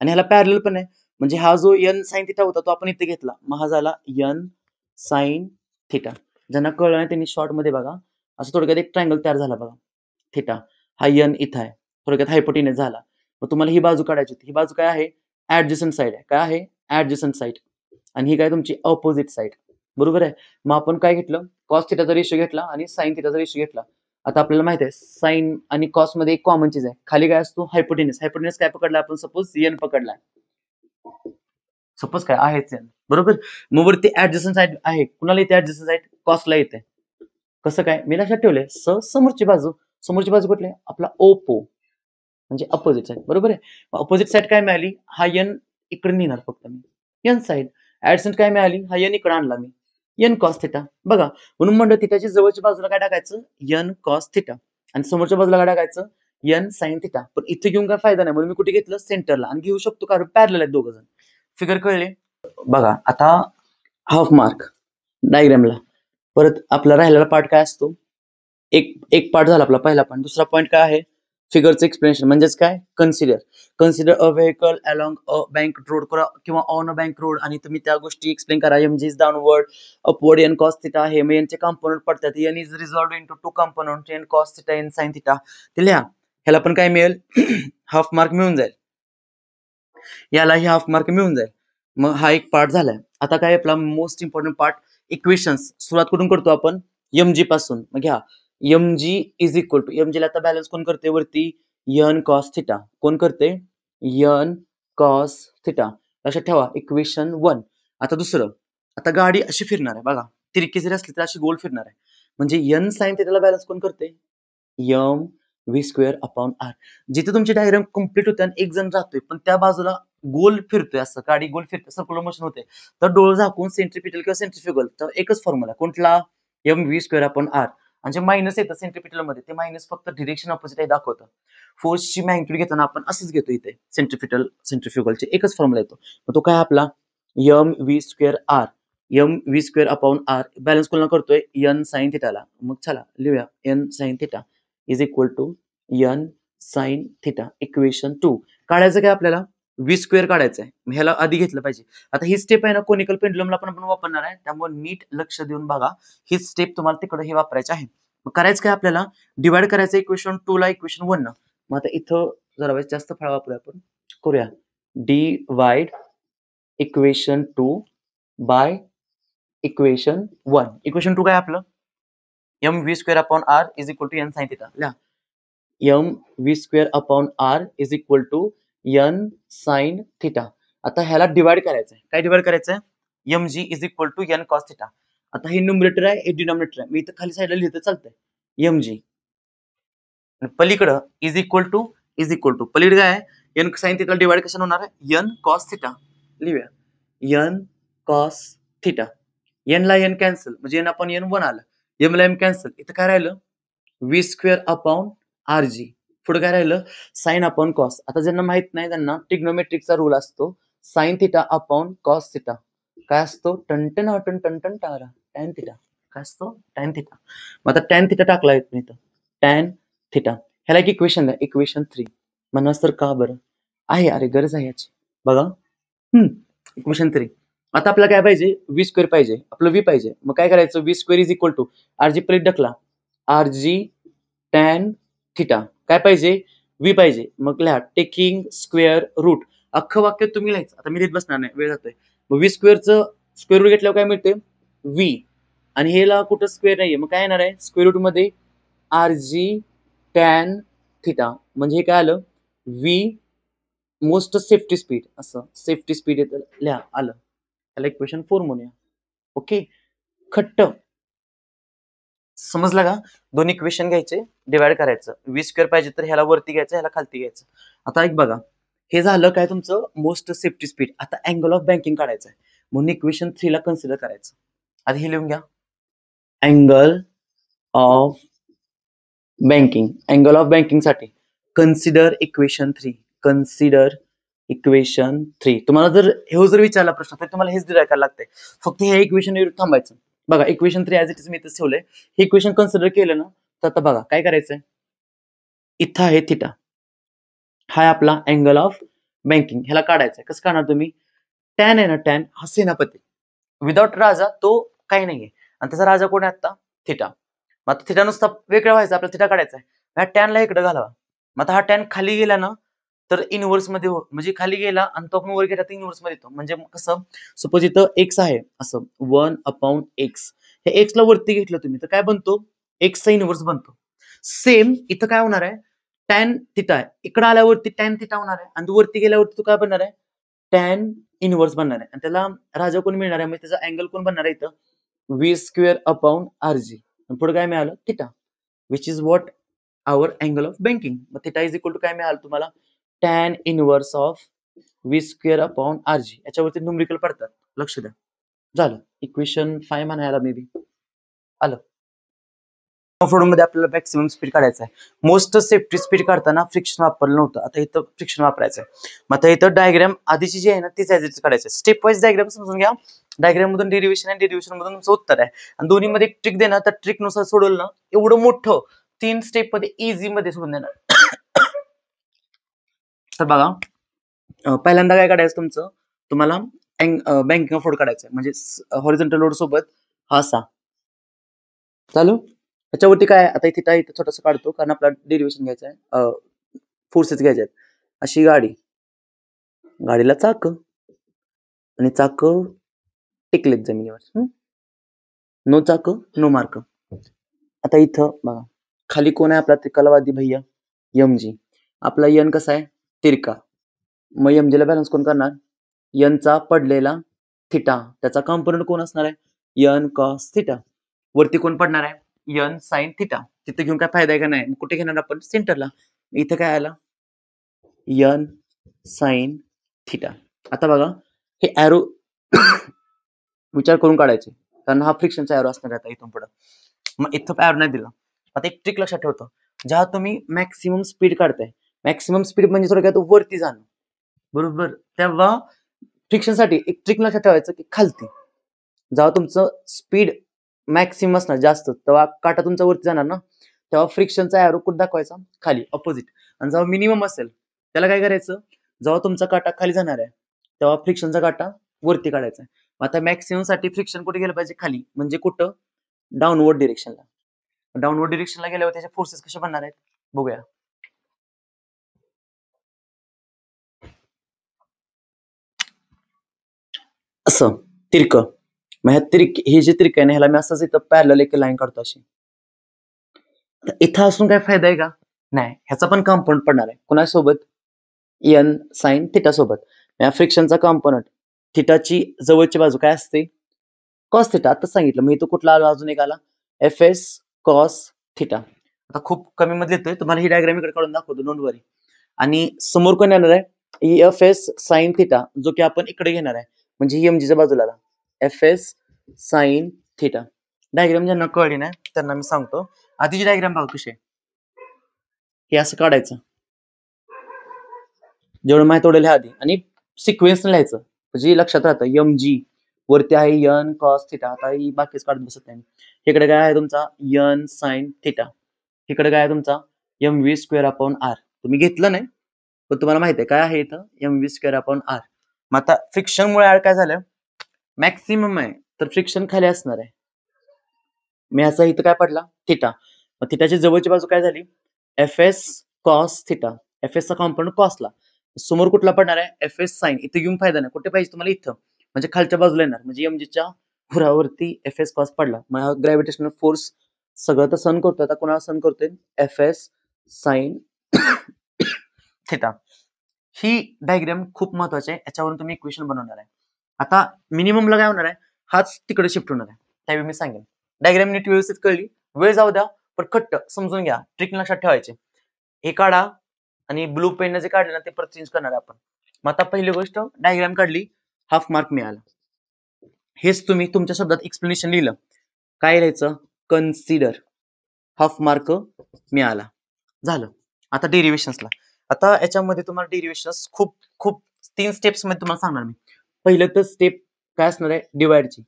आणि ह्याला पॅरलल पण आहे. म्हणजे हा जो n साइन थिटा होता तो आपण इथे घेतला, मग हा झाला n साइन थिटा. ज्यांना कळलं नाही त्यांनी शॉर्ट मध्ये बघा, असं थोडक्यात एक ट्रायंगल तयार झाला बघा. थिटा हा n इथं आहे, थोडक्यात हायपोटेनस झाला. मग तुम्हाला ही बाजू काढायची होती. ही बाजू काय आहे? ऍडजस्टंट साइड आहे. काय आहे? Adjacent side. आणि ही काय तुमची अपोजिट साइड. बरोबर आहे. मग आपण काय घेतलं? कॉस थिटाचा रेशो घेतला आणि साइन थिटाचा रेशो घेतला. आता आपल्याला माहित आहे साइन आणि कॉस मध्ये एक कॉमन चीज आहे. खाली काय असतो? हायपोटेनस. हायपोटेनस काय पकडला आपण? सपोज n पकडला, सपोज काय आहेच n, बरोबर. मग वरती ऍडजस्टंट साइड आहे. कुणाला येते ऍडजस्टंट साइड? कॉसला येते. कसं काय? मी लक्षात ठेवलंय, समोरची बाजू. समोरची बाजू कुठली? आपला ओपो, म्हणजे अपोजिट साइड. बरोबर आहे. अपोजिट साइड काय मिळाली? हा n इकडे नेणार फक्त मी, n साइड. ऍडजस्टंट काय मिळाली? हा n इकडे आणला मी, n कॉस थिटा. बघा, म्हणून म्हणलं थिटाची जवळच्या बाजूला काय टाकायचं? n कॉस थिटा, आणि समोरच्या बाजूला काय टाकायचं? n sine theta. पण इथे घेऊन काय फायदा नाही, म्हणून मी कुठे घेतलं? सेंटरला. आणि घेऊ शकतो कारण पॅरलल आहेत दोघं जण. फिगर कळले? बघा आता हाफ मार्क डायग्रामला. परत आपला राहिलेला पार्ट काय असतो? एक पार्ट झाला आपला पहिला पॉईंट. दुसरा पॉईंट काय आहे? फिगरचं एक्सप्लेनेशन. म्हणजेच काय? Consider a vehicle along a bank road किंवा ऑन अ बँक रोड, आणि तुम्ही त्या गोष्टी एक्सप्लेन करा. mg is downward, upward n cos theta आहे. मग यांचे कॉम्पोनंट पडतात. n is resolved into 2 component, n cos theta, n sine theta. ते लिहा. ह्याला पण काय मिळेल? हाफ मार्क मिळून जाईल. यालाही हाफ मार्क मिळून जाईल. मग हा एक पार्ट झालाय. आता काय आपला मोस्ट इम्पॉर्टंट पार्ट, इक्वेशन्स. सुरुवात कुठून करतो आपण? mg पासून. मग घ्या M G is equal to M G ला आता बॅलन्स कोण करते वरती यन कॉस थिटा कोण करते यन कॉस थिटा लक्षात ठेवा इक्वेशन 1. आता दुसरं आता गाडी अशी फिरणार आहे बघा तिरकी जरी असली तर अशी गोल फिरणार आहे म्हणजे यन साइन थिटाला बॅलन्स कोण करते M V square upon R. जिथे तुमची डायग्राम कम्प्लीट होते आणि एक जण जातोय पण त्या बाजूला गोल फिरतोय असं गाडी गोल फिरते सर्क्युलर मोशन होते तर डोळ झाकून सेंट्रिपिटल किंवा सेंट्रिफ्युगल तर एकच फॉर्म्युला कोणता M V square upon R आणि जे मायनस येतं सेंट्रिपिटल मध्ये ते मायनस फक्त डिरेक्शन ऑपोजिट आहे दाखवतं. फोर्सची मॅग्निट्यूड घेताना आपण असंच घेतो इथे सेंट्रिपिटल सेंट्रिफ्युगलचे एकच फॉर्म्युला येतो मग तो काय आपला M V square R M V square upon R balance कोणाला करतोय एन साइन थिटाला. मग चला लिहूया N sine theta is equal to N sine theta equation 2. काढायचं काय आपल्याला व्ही स्क्वेअर काढायचं आहे ह्याला आधी घेतलं पाहिजे. आता ही स्टेप आहे ना कोनिकल पेंडुलमला पण आपण वापरणार आहे त्यामुळे नीट लक्ष देऊन बघा ही स्टेप तुम्हाला तिकडे हे वापरायची आहे. मग करायचं काय आपल्याला डिवाइड करायचं इक्वेशन 2 ला इक्वेशन 1 न. मग आता इथं जरा वेळेस जास्त फळा वापरूया आपण करूया divide equation 2 by equation 1. Equation 2 काय आपलं M V square upon R is equal to N sine theta लिहा M V square upon R is equal to N sine theta. आता ह्याला डिवाइड करायचं आहे काय डिवाइड करायचं आहे M G is equal to N cos theta. आता हे न्यूमरेटर आहे हे डिनॉमिनेटर आहे मी इथं खाली साईडला लिहितं चालतंय एम जी पलीकडं इज इक्वल टू पलीकडे काय आहे एन साइन थिटा डिवाइड कशाने होणार आहे एन कॉस थिटा लिहूया एन कॉस थिटा एन ला एन कॅन्सल म्हणजे एन अपॉन एन 1 आलं एम ला एम कॅन्सल इथं काय राहिलं V square upon R G पुढे काय राहिलं साइन अपॉन कॉस. आता ज्यांना माहित नाही त्यांना ट्रिग्नोमेट्रिकचा रूल असतो sign theta upon cos theta काय असतो टन टारा टॅन थिटा काय असतो टॅन थिटा. मग आता टॅन थिटा टाकला येत नाही टॅन थिटा ह्याला एक इक्वेशन आहे इक्वेशन 3 म्हणा सर का बरं आहे अरे गरज आहे याची बघा इक्वेशन 3. आता आपल्याला काय पाहिजे व्ही स्क्वेअर पाहिजे आपलं व्ही पाहिजे मग काय करायचं V square is equal to R G प्लेट ढकला आर जी टॅन थिटा काय पाहिजे व्ही पाहिजे मग लिहा टेकिंग स्क्वेअर रूट अख्खं वाक्य तुम्ही लिहायचं आता मी लिहित बसणार नाही वेळ जातोय. मग व्ही स्क्वेअरचं स्क्वेअर रूट घेतल्यावर काय मिळते व्ही आणि हेला कुठं स्क्वेअर नाहीये मग काय येणार आहे स्क्वेअर रूट मध्ये आर जी टॅन थिटा म्हणजे हे काय आलं व्ही मोस्ट सेफ्टी स्पीड असं सेफ्टी स्पीड येतं लिहा आलं त्याला इक्वेशन 4 म्हणूया. ओके खट्ट समजलं का दोन इक्वेशन घ्यायचे डिवाइड करायचं व्ही स्क्वेअर पाहिजे तर ह्याला वरती घ्यायचं ह्याला खालती घ्यायचं. आता एक बघा हे झालं काय तुमचं मोस्ट सेफ्टी स्पीड. आता अँगल ऑफ बँकिंग काढायचं आहे म्हणून इक्वेशन 3 ला कन्सिडर करायचं. आधी हे लिहून घ्या अँगल ऑफ बँकिंग साठी कन्सिडर इक्वेशन 3 तुम्हाला जर हे जर विचारला प्रश्न तर तुम्हाला हेच डिराइव्ह करायला लागतंय फक्त हे इक्वेशन थांबायचं. बघा equation 3 as it is me इथं ठेवलंय हे इक्वेशन कन्सिडर केलं ना तर आता बघा काय करायचंय इथं आहे थिटा हा आपला अँगल ऑफ बँकिंग ह्याला काढायचंय कसं काढणार तुम्ही टॅन आहे ना टॅन हा सेनापती विदाउट राजा तो काही नाहीये आणि त्याचा राजा कोण आहे आता थिटा. मग आता थिटा नुसता वेगळा व्हायचा आपल्याला थिटा काढायचा आहे ह्या टॅनला इकडे घालावा. मग आता हा टॅन खाली गेला ना तर इनवर्स मध्ये म्हणजे खाली गेला आणि तो आपण वर गेला तर इनवर्स मध्ये येतो म्हणजे कसं सपोज इथं एक्स आहे असं 1 अपॉन एक्स हे एक्स ला वरती घेतलं तुम्ही तर काय बनतो एक्सचा इनवर्स बनतो. सेम इथं काय होणार आहे टॅन थिटा आहे इकडे आल्यावरती टॅन थिटा होणार आहे आणि वरती गेल्यावरती तो काय बनणार आहे टॅन इनवर्स बनणार आहे आणि त्याला राजा कोण मिळणार आहे म्हणजे त्याचा अँगल कोण बनणार आहे इथं V square upon R G पुढे काय मिळालं theta which is what our angle of banking. मग थिटा इज इक्वल टू काय मिळालं तुम्हाला tan inverse of V square upon R G याच्यावरती न्यूमरिकल पडतात लक्ष द्या. झालं इक्वेशन 5 म्हणायला मे बी आलं. मध्ये आपल्याला मॅक्सिमम स्पीड काढायचं आहे मोस्ट सेफ्टी स्पीड काढताना फ्रिक्शन वापरलं नव्हतं आता इथं फ्रिक्शन वापरायचं आहे. मग आता इथं डायग्राम आधीची जी आहे ना तीच ऍज इट काढायचं स्टेप वाईज डायग्राम समजून घ्या. डायग्राम मधून डेरिव्हेशन आणि डेरिव्हेशन मधून तुमचं उत्तर आहे आणि दोन्ही मध्ये एक ट्रिक देणार त्या ट्रिक नुसार सोडवलं ना एवढं मोठं 3 स्टेप मध्ये इझी मध्ये सोडून देणार. तर बघा पहिल्यांदा काय काढायचं तुमचं तुम्हाला बँकिंग ऑफ लोड काढायचं आहे म्हणजे हॉरिझॉन्टल लोड सोबत हा असा चालू त्याच्यावरती काय आता थिटा इथं छोटंसं काढतो कारण आपला डेरिव्हेशन घ्यायचं आहे फोर्सेस घ्यायचे आहेत. अशी गाडीला चाक आणि चाक टिकलेत जमिनीवर नो चाक नो मार्क. आता इथं बघा खाली कोण आहे आपला त्रिकालवादी भैया? mg. आपला n कसा आहे? तिरका. मग mg ला बॅलन्स कोण करणार? n चा पडलेला थिटा, त्याचा कॉम्पोनंट कोण असणार आहे? n cos theta. वरती कोण पडणार आहे? n sin theta. तिथे घेऊन काय फायदा आहे का नाही? कुठे घेणार आपण? सेंटरला. इथे काय आला? n sin theta. आता बघा हे एरो विचार करून काढायचे, कारण हा फ्रिक्शनचा एरो असणार आहे इथून पुढे. मग इथं एरो नाही दिला. आता एक ट्रिक लक्षात ठेवतो, जेव्हा तुम्ही मॅक्सिमम स्पीड काढताय, मॅक्सिमम स्पीड म्हणजे थोडक्यात वरती जाणं, बरोबर, तेव्हा फ्रिक्शनसाठी एक ट्रिक लक्षात ठेवायचं की खालती जेव्हा तुमचं स्पीड मॅक्सिमम असणार जास्त, तेव्हा काटा तुमचा वरती जाणार ना, तेव्हा फ्रिक्शनचा एरो कुठे दाखवायचा? खाली, ऑपोजिट. आणि जेव्हा मिनिमम असेल त्याला काय करायचं? जेव्हा तुमचा काटा खाली जाणार आहे तेव्हा फ्रिक्शनचा काटा वरती काढायचा. आता मॅक्सिमम साठी फ्रिक्शन कुठे गेलं पाहिजे? खाली. म्हणजे कुठं? डाऊनवर्ड डिरेक्शनला. डाऊनवर्ड डिरेक्शनला गेल्यावर त्याचे फोर्सेस कसे बनणार आहेत बघूया. असं तिरकं. मग हे जे तिरकं आहे ना, ह्याला मी असंच इथं पॅरलल एक लाईन काढतो अशी. इथं असून काय फायदा आहे का? नाही. ह्याचा पण कॉम्पोनंट पडणार आहे. कोणासोबत? n sin थिटा सोबत. या फ्रिक्शनचा कॉम्पोनंट थिटाची जवळची बाजू काय असते? Cos theta. आता सांगितलं. मग इथं कुठला आला? अजून एक आला fs cos थिटा. आता खूप कमी मध्ये येतोय, तुम्हाला ही डायग्राम इकडे काढून दाखवतो, डोंट वरी. आणि समोर कोण येणार आहे? fs sin थिटा, जो की आपण इकडे घेणार आहे, म्हणजे ही mg च्या बाजूला आला. fs sin theta. डायग्राम ज्यांना कळली नाही त्यांना मी सांगतो. आधीची डायग्राम बघा कशी आहे. हे असं काढायचं, जेवढं माहिती तेवढं लिहा आधी, आणि सिक्वेन्स लिहायचं, म्हणजे लक्षात राहतं. mg वरती आहे n cos थिटा. आता ही बाकीच काढून बसत नाही. इकडे काय आहे तुमचा? n sin theta. इकडे काय आहे तुमचा? mv square upon r. तुम्ही घेतलं नाही, पण तुम्हाला माहिती आहे काय आहे इथं? mv square upon r. मग आता फ्रिक्शन मुळे काय झालं? मॅक्सिमम आहे तर फ्रिक्शन खाली असणार आहे. मी ह्याचा इथं काय पडला? थिटा. मग थिटाची जवळची बाजू काय झाली? fs cos theta. fs चा कॉम्पोनंट कॉसला. समोर कुठला पडणार आहे? fs sin. इथे घेऊन फायदा नाही. कुठे पाहिजे तुम्हाला? इथं, म्हणजे खालच्या बाजूला येणार, म्हणजे mgच्या हुरावरती fs cos पडला. मग हा ग्रॅव्हिटेशनल फोर्स सगळं तर सहन करतोय. आता कोणाला सहन करतोय? fs sin theta. ही डायग्राम खूप महत्वाची आहे, याच्यावरून तुम्ही इक्वेशन बनवणार आहे. आता मिनिममला काय होणार आहे? हाच तिकडे शिफ्ट होणार आहे, त्यावेळी मी सांगेन. डायग्राम नीट व्यवस्थित कळली? वेळ जाऊ द्या, पण खट्ट समजून घ्या. ट्रिक लक्षात ठेवायचे. हे काढा आणि ब्लू पेन जे काढले ना ते परत चेंज करणार आहे आपण. मग आता पहिली गोष्ट, डायग्राम काढली, हाफ मार्क मिळाला. हेच तुम्ही तुमच्या शब्दात एक्सप्लेनेशन लिहिलं, काय लिहायचं? कन्सिडर. हाफ मार्क मिळाला. झालं. आता डेरिव्हेशन्सला. आता याच्यामध्ये तुम्हाला डेरिव्हेशन्स खूप खूप 3 स्टेप्स मध्ये तुम्हाला सांगणार मी. पहिलं तर स्टेप काय असणार आहे? डिवाइडची.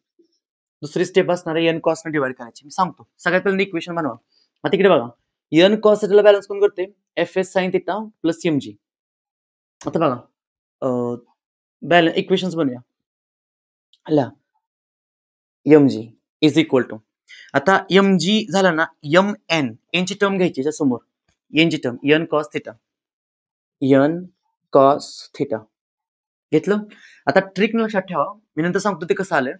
दुसरी स्टेप असणार आहे n cos ने डिवाइड करायची. मी सांगतो. सगळ्यात पहिल्यांदा इक्वेशन बनवा. आता तिकडे बघा, n cos थिटाला बॅलन्स कोण करते? fs sin theta plus mg. आता बघा, इक्वेशन्स बनवूया. ला mg इज इक्वल टू, आता mg झाला ना, mn, n ची टर्म घ्यायची याच्या समोर, n ची term, n cos theta, n cos theta घेतलं. आता ट्रिक लक्षात ठेवा, मी नंतर सांगतो ते कसं आलं.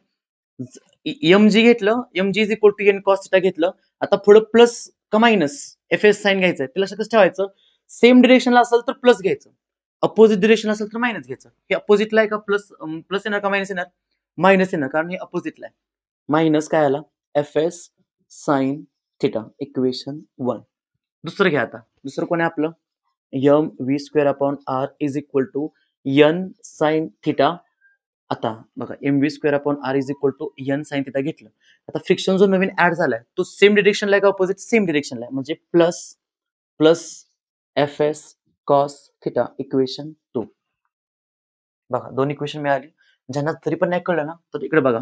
mg घेतलं, mg is equal to n cos theta घेतलं. आता पुढे प्लस का मायनस fs साइन घ्यायचं, ते लक्षातच ठेवायचं. सेम डिरेक्शनला असेल तर प्लस घ्यायचं, अपोजिट डिरेक्शन असेल तर मायनस घ्यायचं. हे अपोजिटला आहे का प्लस प्लस येणार का मायनस येणार? मायनस येणार, कारण हे अपोजिटला आहे. मायनस काय आला? fs sine theta, equation 1. दुसरं घ्या. आता दुसरं कोण आहे आपलं? mv square upon r is equal to n sine theta. आता बघा, mv square upon r is equal to n sine theta घेतलं. आता फ्रिक्शन जो नवीन ऍड झालाय तो सेम डिरेक्शनला आहे का अपोजिट? सेम डिरेक्शनला आहे, म्हणजे plus plus fs cos theta, equation 2. बघा, दोन इक्वेशन मिळाली. ज्यांना तरी पण नाही कळलं ना, तर इकडे बघा,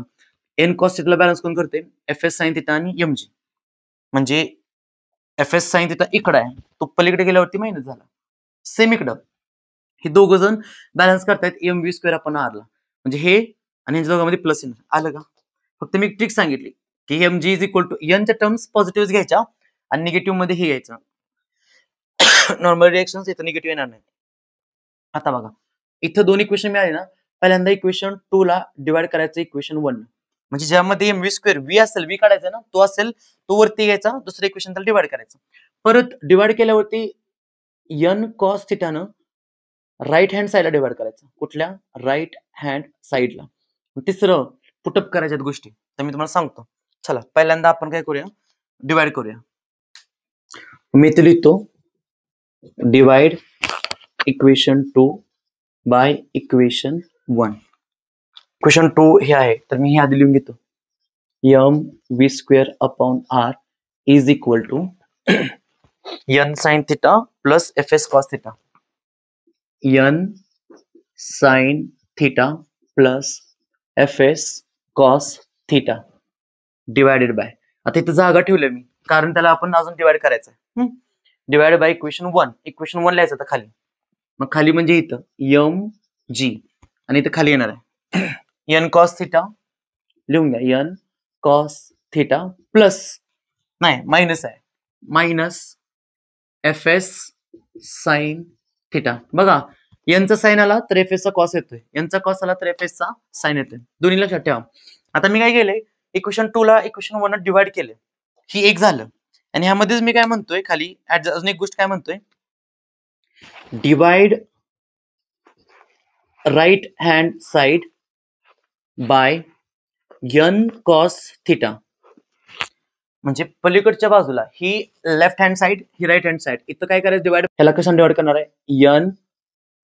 n cos थिटाला बॅलन्स कोण करते? fs sin थिटा आणि mg. म्हणजे fs sin थिटा इकडे आहे, तो पलीकडे गेल्यावरती मायनस झाला. सेम इकडं हे दोघ जण बॅलन्स करतायत mv स्क्वेअर अपॉन r ला, म्हणजे हे आणि ह्या दोघांमध्ये प्लस येणार. आलं का? फक्त मी एक ट्रिक सांगितली की mg is equal to n च्या टर्म्स पॉझिटिव्ह घ्यायच्या आणि निगेटिव्ह मध्ये हे घ्यायचं. नॉर्मल रिएक्शन्स इथं निगेटिव्ह येणार नाही. आता बघा, इथं दोन इक्वेशन मिळाली ना, पहिल्यांदा इक्वेशन 2 ला डिवाइड करायचं इक्वेशन 1, म्हणजे ज्यामध्ये mv स्क्वेअर v असेल, v काढायचा ना, तो असेल तो वरती घ्यायचा, दुसऱ्या इक्वेशन त्याला डिवाइड करायचं. परत डिवाइड केल्यावरती n cos थिटानं राईट हँड साईडला डिवाइड करायचं. कुठल्या? राईट हँड साईडला. तिसरं पुटअप करायच्यात गोष्टी तर मी तुम्हाला सांगतो. चला पहिल्यांदा आपण काय करूया, डिवाइड करूया. मी इथे लिहितो divide equation 2 by equation 1. Equation 2 हे आहे तर मी हे आधी लिहून घेतो. mv² upon r is equal to n sin theta plus fs cos theta. n sin theta plus fs cos theta divided by, आता इथं जागा ठेवल्या मी कारण त्याला आपण अजून डिवाइड करायचं आहे. Divide by equation 1. इक्वेशन 1 लिहायचं आता खाली. मग खाली म्हणजे इथं mg आणि इथं खाली येणार आहे n cos थिटा लिहून घ्या. n cos थिटा प्लस नाही मायनस आहे मायनस fs sin थिटा. बघा यांचा साइन आला तर एफएस चा कॉस येतोय, यांचा कॉस आला तर एफएस चा साइन येतोय. दोन्ही लक्षात ठेवा. आता मी काय केलंय, इक्वेशन 2 ला इक्वेशन 1 ला डिवाइड केले, ही एक झालं. आणि ह्यामध्येच मी काय म्हणतोय खाली अजून एक गोष्ट काय म्हणतोय, divide right hand side by n cos theta. म्हणजे पलीकडच्या बाजूला ही लेफ्ट हँड साइड ही राईट हँड साइड. इथं काय करायचं डिवाइड, ह्याला कशाने डिवाइड करणार आहे, n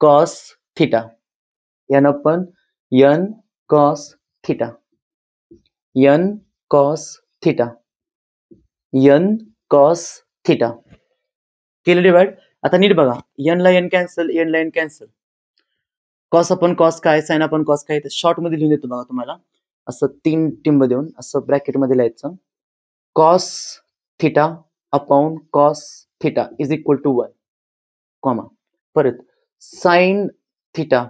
cos थिटा. n अपन n cos theta, n cos theta, n cos theta केलं डिवाइड. आता नीट बघा, n ला n कॅन्सल, n ला n कॅन्सल, कॉस अपन कॉस काय, साइन अपन कॉस काय, शॉर्ट मध्ये लिहून देतो बघा तुम्हाला. असं 3 टिंब देऊन असं ब्रॅकेट मध्ये लिहायचं, cos theta upon cos theta is equal to 1 comma. परत साइन थिटा,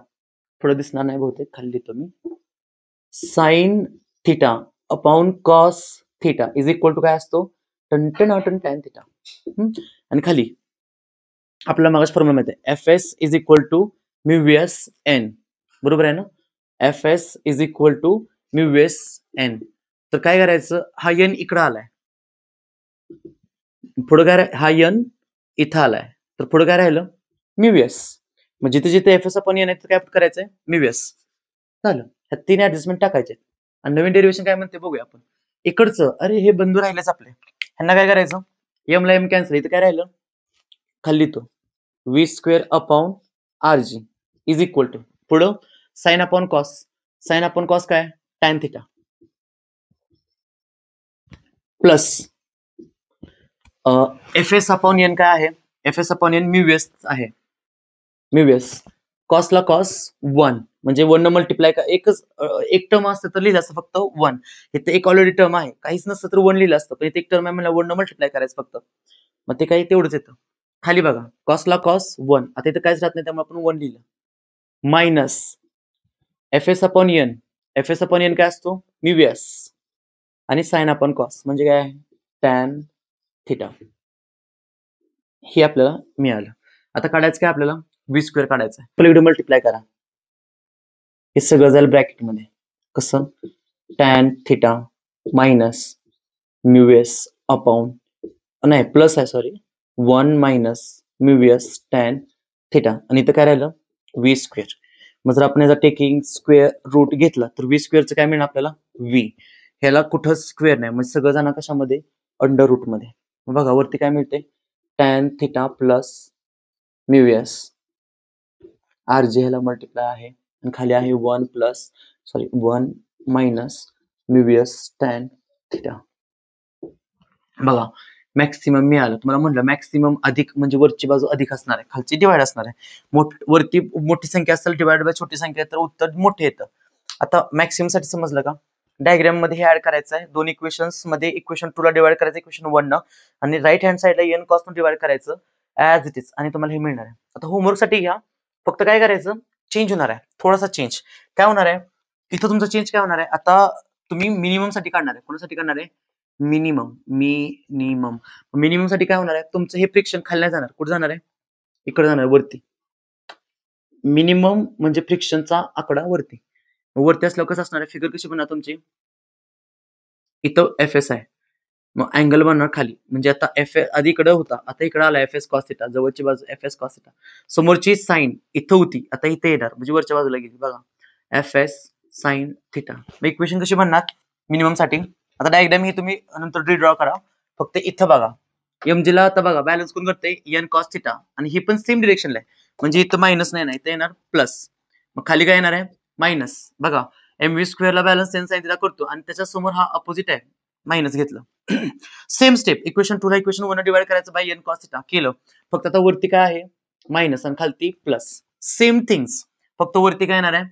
थोडं दिसणार नाही बहुतेक, खाली लिहितो मी, sine theta upon cos theta is equal to काय असतो, tan थिटा. आणि खाली आपल्याला मागास फॉर्म्युला माहिती आहे, fs is equal to mu vs n. बरोबर आहे ना, fs is equal to mu vs n. तर काय करायचं, हा n इकडं आलाय, पुढे काय, हा n इथं आलाय, तर पुढे काय राहिलं, म्यू vs. मग जिथे जिथे एफएस अपन n आहे तर काय करायचंय, म्यू vs झालं. ह्या 3 ऍडजस्टमेंट टाकायचे. आणि नवीन डेरिवेशन काय म्हणते बघूया आपण. इकडचं, अरे हे बंधू राहिलेच आपले, ह्यांना काय करायचं, m ला m कॅन्सल, इथं काय राहिलं, खाली तो v² upon rg is equal to, पुढं sine upon cos, sine upon cos काय, tan theta plus fs upon n काय आहे, fs upon n mu vs आहे, म्यू vs. कॉस ला कॉस 1 म्हणजे 1 न मल्टिप्लाय का, एकच एक टर्म असतं तर लिहिलं असतं फक्त 1. इथे एक ऑलरेडी टर्म आहे, काहीच नसतं तर 1 लिहिलं असतं, पण इथे एक टर्म आहे मला 1 न मल्टिप्लाय करायचं फक्त, मग ते काही तेवढंच येतं. खाली बघा, कॉस ला कॉस 1, आता इथे काहीच राहत नाही त्यामुळे आपण 1 लिहिलं, minus fs upon n, fs upon n काय असतो, म्यू vs आणि साइन अपॉन कॉस म्हणजे काय, tan थिटा. हे आपल्याला मिळालं. आता काढायचं काय आपल्याला, v² काढायचं आहे, पलीकडे मल्टिप्लाय करा, हे सगळं जाईल ब्रॅकेट मध्ये, कसं, tan theta minus mu vs upon, नाही प्लस आहे sorry, 1 minus mu vs tan theta, आणि इथं काय राहिलं, v². मग जर आपण याचा टेकिंग स्क्वेअर रूट घेतला तर v² काय मिळणार आपल्याला, v. ह्याला कुठं स्क्वेअर नाही, म्हणजे सगळं जाणार कशामध्ये, अंडर रूट मध्ये. बघा वरती काय मिळते, tan theta plus mu vs rg ह्याला मल्टिप्लाय आहे, आणि खाली आहे 1 minus mu vs tan theta. बघा मॅक्सिमम मिळालं, तुम्हाला म्हटलं मॅक्सिमम अधिक म्हणजे वरची बाजू अधिक असणार आहे, खालची डिवाइड असणार आहे. वरती मोठी संख्या असेल डिवाइड बाय छोटी संख्या तर उत्तर मोठे येतं. आता मॅक्सिमम साठी समजलं का, डायग्राम मध्ये हे ऍड करायचं आहे, दोन इक्वेशन्स मध्ये इक्वेशन 2 ला डिवाइड करायचं इक्वेशन 1 न, आणि राईट हँड साइडला n cos न डिवाइड करायचं ऍज इट इज, आणि तुम्हाला हे मिळणार आहे. आता होमवर्क साठी घ्या, फक्त काय करायचं, चेंज होणार आहे थोडासा चेंज. काय होणार आहे इथं तुमचा चेंज काय होणार आहे, आता तुम्ही मिनिमम साठी काढणार आहे, कोणासाठी काढणार आहे, मिनिमम साठी काय होणार आहे, तुमचं हे फ्रिक्शन खाली नाही जाणार, कुठे जाणार आहे, इकडे जाणार वरती. मिनिमम म्हणजे फ्रिक्शनचा आकडा वरती, वरती असल्यावर कसं असणार आहे, फिगर कशी बनणार तुमची, इथं एफ एस आहे, मग अँगल बनणार खाली, म्हणजे आता एफ आधी इकडे होता, आता इकडे आला एफ एस कॉस थिटा, जवळची बाजू एफ एस कॉस थिटा, समोरची साइन इथं होती, आता इथे येणार, म्हणजे वरच्या बाजूला गेली बघा, एफ एस साइन थिटा. मग इक्वेशन कशी बनणार मिनिमम साठी? आता डायग्राम ही तुम्ही नंतर ड्रॉ करा, फक्त इथं बघा mg ला आता बघा बॅलन्स कोण करते, एन कॉस थिटा, आणि ही पण सेम डिरेक्शनला आहे, म्हणजे इथं मायनस नाही, इथं येणार प्लस, मग खाली काय येणार आहे मायनस. बघा mv स्क्वेअर ला बॅलन्स टेन साइन थिटा करतो, आणि त्याच्या समोर हा अपोजिट आहे, मायनस घेतलं. सेम स्टेप, इक्वेशन 2 ला इक्वेशन 1 डिवाइड करायचं बाय एन कॉस थिटा केलं, फक्त आता वरती काय आहे मायनस आणि खालती प्लस. सेम थिंग्स, फक्त वरती काय येणार आहे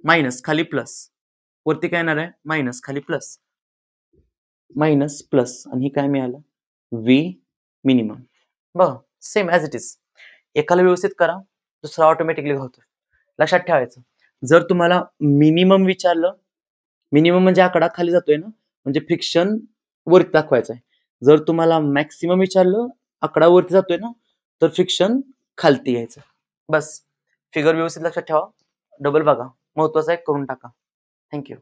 मायनस, खाली प्लस, वरती काय येणार आहे मायनस, खाली प्लस, मायनस प्लस, आणि ही काय मिळालं व्ही मिनिमम. बघा सेम ऍज इट इज, एकाला व्यवस्थित करा, दुसरा ऑटोमॅटिकली होतो. लक्षात ठेवायचं, जर तुम्हाला मिनिमम विचारलं, मिनिमम म्हणजे आकडा खाली जातोय ना, म्हणजे फ्रिक्शन वरती दाखवायचं आहे. जर तुम्हाला मॅक्सिमम विचारलं, आकडा वरती जातोय ना, तर फ्रिक्शन खालती यायचं. बस फिगर व्यवस्थित लक्षात ठेवा, डबल बघा, महत्वाचं आहे, करून टाका. थँक्यू.